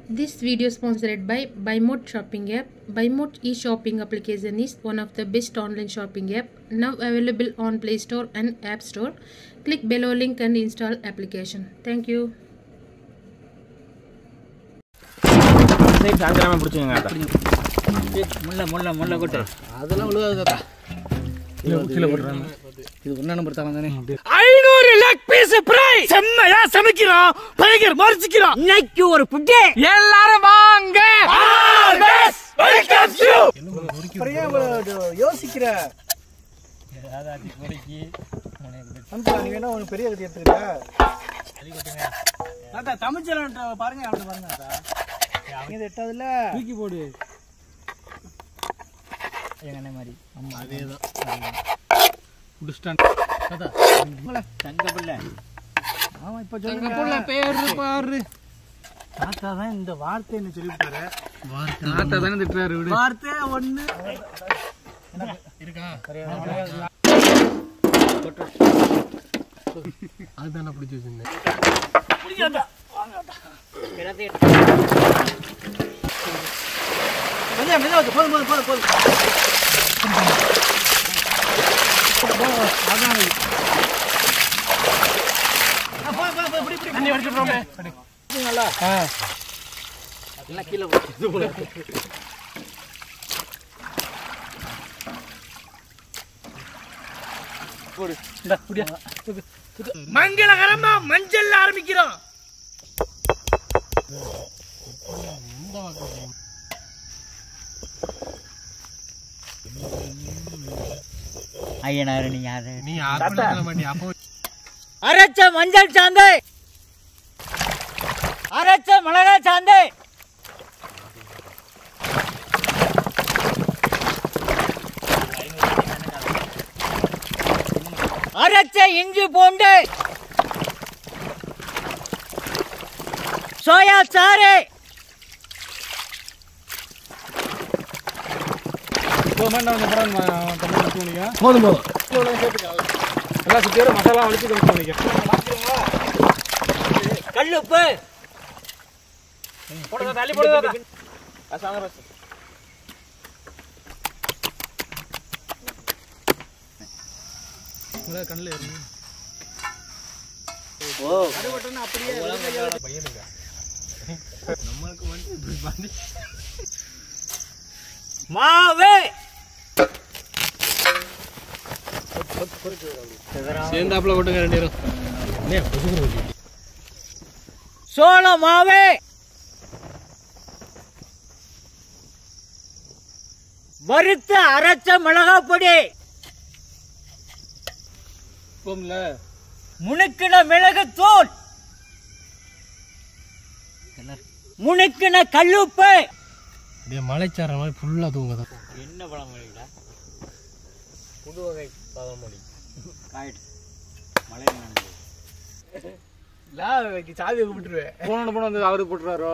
This video is sponsored by BuyMode shopping app. BuyMode e-shopping application is one of the best online shopping app now available on Play Store and App Store. Click below link and install application. Thank you. இது என்ன number தானே 500 leg piece fry செம்மையா சமைக்கிறோம் பயங்கர மரிச்சிக்கிறோம் இன்னைக்கு ஒரு புட்டி எல்லாரும் வாங்க ஆல்வேஸ் வெல்கம் யூ ஃப்ரையா யோசிக்கிற யாராடி பொறுக்கி அம்மா நீ வேணா ஒரு பெரிய கட்டி எடுத்துக்க அடி கொட்டுங்க தாத்தா தமிழ்ச்சலன் பாருங்க அப்படி பாருங்க தாத்தா இது எட்டாதுல தூக்கி போடு எங்க அண்ணே மாதிரி அம்மா அதேதான் குடிஸ்டான் தாத்தா தங்க புள்ள ஆமா இப்ப சொல்லுங்க தங்க புள்ள பேர் பாரு தாத்தா தான் இந்த வார்த்தை என்ன சொல்லிட்டாரு வார்த்தை தாத்தா தான திட்றாரு விடு வார்த்தை ஒண்ணு இருக்கா அதுதான பிடிச்சு வச்சிருந்தேன் புடிச்சா வாங்கடா கிடதே கொஞ்சம் மெதுவா போடு அண்ணி வடிச்சிடுறோமே நல்லா எல்லாம் கீழே போடு இந்தா புடியா மங்களகரமா மஞ்சள் ஆரம்பிக்கிறோம் ஐயனாரு நீ யாரு நீ அரைச்ச மஞ்சள் சாந்து அரைச்ச மிளகாய் சாந்து அரைச்ச இஞ்சி பூண்டு சோயா சாறு போதும் எல்லாம் சுத்தியோட மசாலா அழிச்சு கல்லுப்பு போடுங்க தள்ளி போடுங்க கண்ணில் அப்படியே நம்மளுக்கு மாவே சேர்ந்தாப்புல போட்டுங்க ரெண்டு பேரும் சோள மாவே வறுத்த அரைச்ச மிளகாய் பொடி முணுக்கின மிளகு தூள் முணுக்கின கல்லுப்பு மலைச்சார மாதிரி ஃபுல்லா தூங்குதா என்ன பழம் புது வகை பழமொழி மழை சாவி கூப்பிட்டுருவேன் போன வந்து அவரு போட்டுருவாரோ